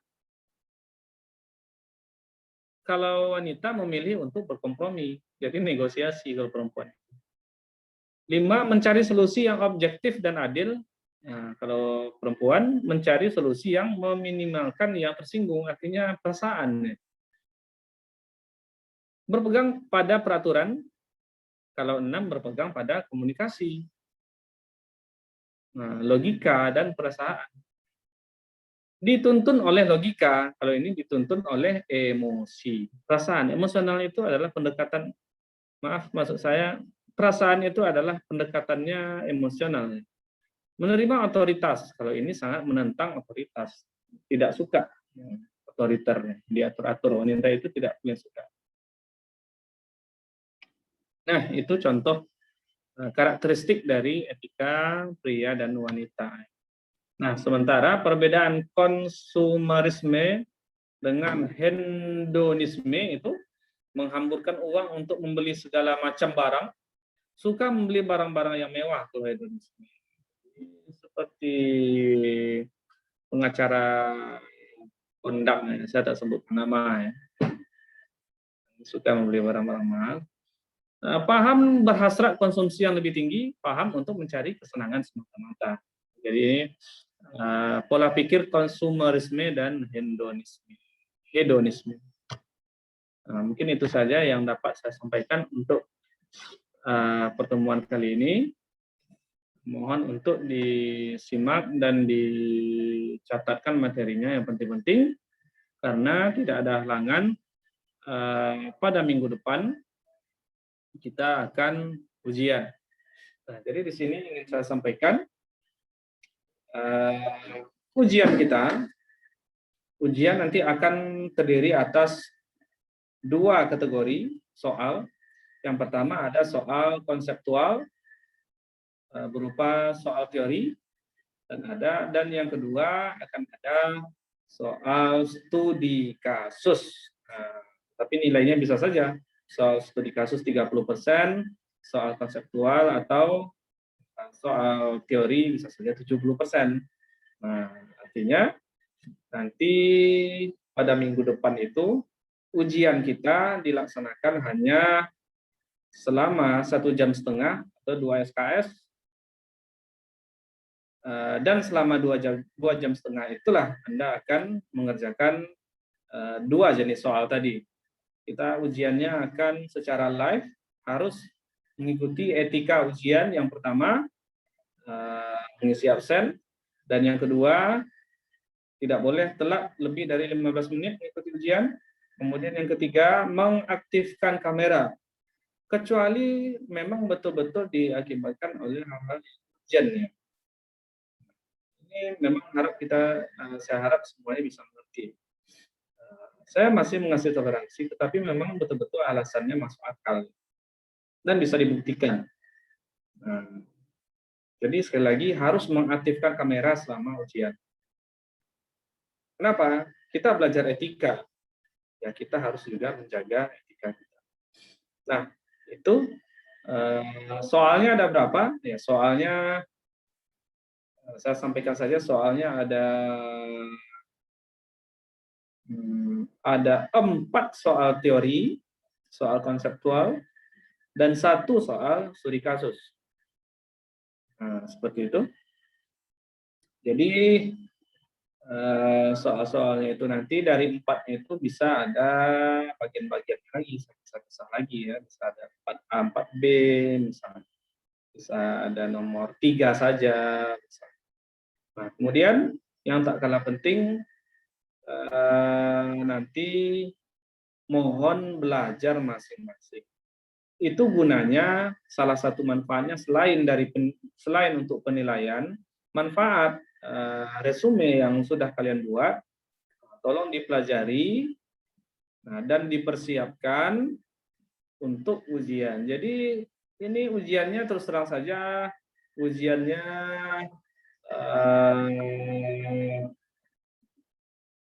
kalau wanita memilih untuk berkompromi, jadi negosiasi kalau perempuan. 5, mencari solusi yang objektif dan adil. Nah, kalau perempuan mencari solusi yang meminimalkan yang tersinggung, artinya perasaan. Berpegang pada peraturan, kalau 6 berpegang pada komunikasi. Nah, logika dan perasaan. Dituntun oleh logika, kalau ini dituntun oleh emosi. Perasaan, emosional itu adalah pendekatan, maksud saya, perasaan itu adalah pendekatannya emosional. Menerima otoritas, kalau ini sangat menentang otoritas, tidak suka otoriter, diatur-atur. Wanita itu tidak punya suka. Nah, itu contoh karakteristik dari etika pria dan wanita. Nah, sementara perbedaan konsumerisme dengan hedonisme itu menghamburkan uang untuk membeli segala macam barang, suka membeli barang-barang yang mewah tuh hedonisme. Seperti pengacara kondang, saya tak sebut nama ya, suka membeli barang-barang mahal. Paham berhasrat konsumsi yang lebih tinggi, paham untuk mencari kesenangan semata-mata. Jadi pola pikir konsumerisme dan hedonisme. Mungkin itu saja yang dapat saya sampaikan untuk pertemuan kali ini. Mohon untuk disimak dan dicatatkan materinya yang penting-penting, karena tidak ada halangan pada minggu depan kita akan ujian. Nah, jadi di sini ingin saya sampaikan ujian nanti akan terdiri atas 2 kategori soal. Yang pertama ada soal konseptual berupa soal teori, dan yang kedua akan ada soal studi kasus. Tapi nilainya bisa saja soal studi kasus 30%, soal konseptual atau soal teori bisa saja 70%. Nah, artinya nanti pada minggu depan itu ujian kita dilaksanakan hanya selama 1,5 jam atau 2 SKS, dan selama 2,5 jam itulah Anda akan mengerjakan 2 jenis soal tadi. Kita ujiannya akan secara live, harus mengikuti etika ujian. Yang pertama, mengisi absen, dan yang kedua, tidak boleh telat lebih dari 15 menit mengikuti ujian. Kemudian yang ketiga, mengaktifkan kamera, kecuali memang betul-betul diakibatkan oleh hal-hal ujian ya. Ini memang saya harap semuanya bisa mengerti. Saya masih mengasih toleransi, tetapi memang betul-betul alasannya masuk akal dan bisa dibuktikan. Nah, jadi sekali lagi harus mengaktifkan kamera selama ujian. Kenapa? Kita belajar etika, ya kita harus juga menjaga etika kita. Nah, itu soalnya ada berapa? Ya, soalnya saya sampaikan saja, soalnya ada 4 soal teori, soal konseptual, dan 1 soal studi kasus. Nah, seperti itu. Jadi soal-soalnya itu nanti dari 4 itu bisa ada bagian-bagian lagi, bisa lagi ya, bisa ada 4A, 4B, misalnya. Bisa ada nomor 3 saja. Nah, kemudian yang tak kalah penting, nanti mohon belajar masing-masing. Itu gunanya, salah satu manfaatnya selain untuk penilaian, manfaat resume yang sudah kalian buat, tolong dipelajari dan dipersiapkan untuk ujian. Jadi ini ujiannya terus terang saja, ujiannya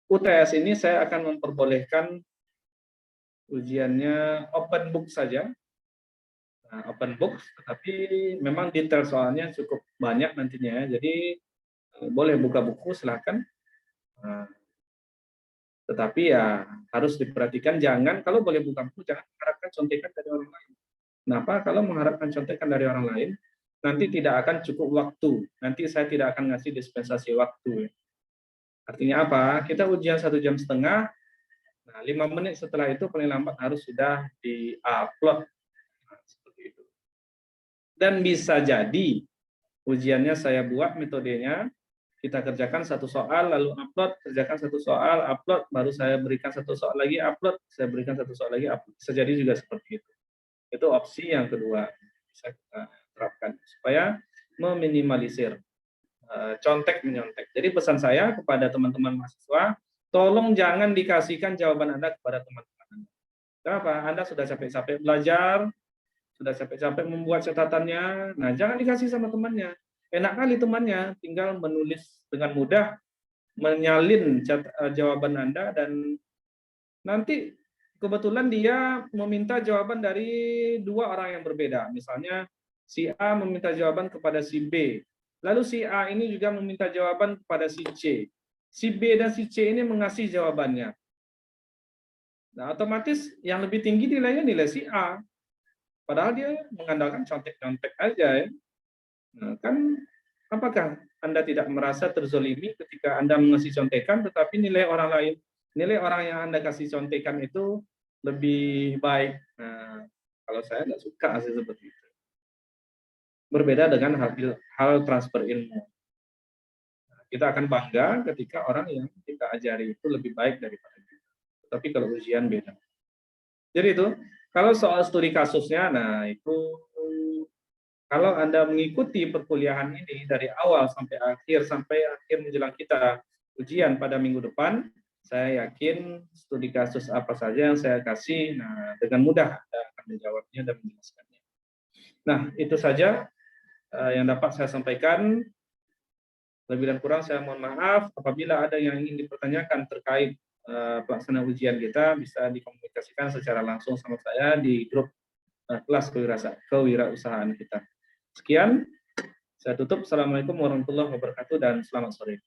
UTS ini saya akan memperbolehkan ujiannya open book saja. Nah, open book, tetapi memang detail soalnya cukup banyak nantinya ya. Jadi boleh buka buku silahkan. Nah, tetapi ya harus diperhatikan, jangan, kalau boleh buka buku jangan mengharapkan contekan dari orang lain. Kenapa? Kalau mengharapkan contekan dari orang lain, nanti tidak akan cukup waktu. Nanti saya tidak akan ngasih dispensasi waktu. Artinya apa? Kita ujian 1,5 jam. Nah, 5 menit setelah itu paling lambat harus sudah di-upload. Nah, seperti itu. Dan bisa jadi ujiannya saya buat metodenya, kita kerjakan 1 soal, lalu upload, kerjakan 1 soal, upload, baru saya berikan 1 soal lagi, upload, saya berikan 1 soal lagi, upload. Bisa jadi juga seperti itu. Itu opsi yang kedua bisa kita terapkan supaya meminimalisir contek-menyontek. Jadi pesan saya kepada teman-teman mahasiswa, tolong jangan dikasihkan jawaban Anda kepada teman-teman Anda. Kenapa? Anda sudah capek-capek belajar, sudah capek-capek membuat catatannya, nah jangan dikasih sama temannya. Enak kali temannya tinggal menulis dengan mudah, menyalin jawaban Anda, dan nanti kebetulan dia meminta jawaban dari 2 orang yang berbeda. Misalnya si A meminta jawaban kepada si B, lalu si A ini juga meminta jawaban kepada si C. Si B dan si C ini mengasih jawabannya. Nah, otomatis yang lebih tinggi nilainya nilai si A. Padahal dia mengandalkan contek-contek aja ya. Nah, kan apakah Anda tidak merasa terzolimi ketika Anda mengasih contekan, tetapi nilai orang yang Anda kasih contekan itu lebih baik? Nah, kalau saya nggak suka sih seperti itu. Berbeda dengan hal transfer ilmu. Nah, kita akan bangga ketika orang yang kita ajari itu lebih baik daripada kita. Tapi kalau ujian beda. Jadi itu, kalau soal studi kasusnya, nah itu kalau Anda mengikuti perkuliahan ini dari awal sampai akhir menjelang kita ujian pada minggu depan, saya yakin studi kasus apa saja yang saya kasih, nah dengan mudah Anda akan menjawabnya dan menjelaskannya. Nah, itu saja yang dapat saya sampaikan. Lebih dan kurang saya mohon maaf. Apabila ada yang ingin dipertanyakan terkait pelaksanaan ujian kita, bisa dikomunikasikan secara langsung sama saya di grup kelas kewirausahaan kita. Sekian, saya tutup. Assalamualaikum warahmatullahi wabarakatuh dan selamat sore.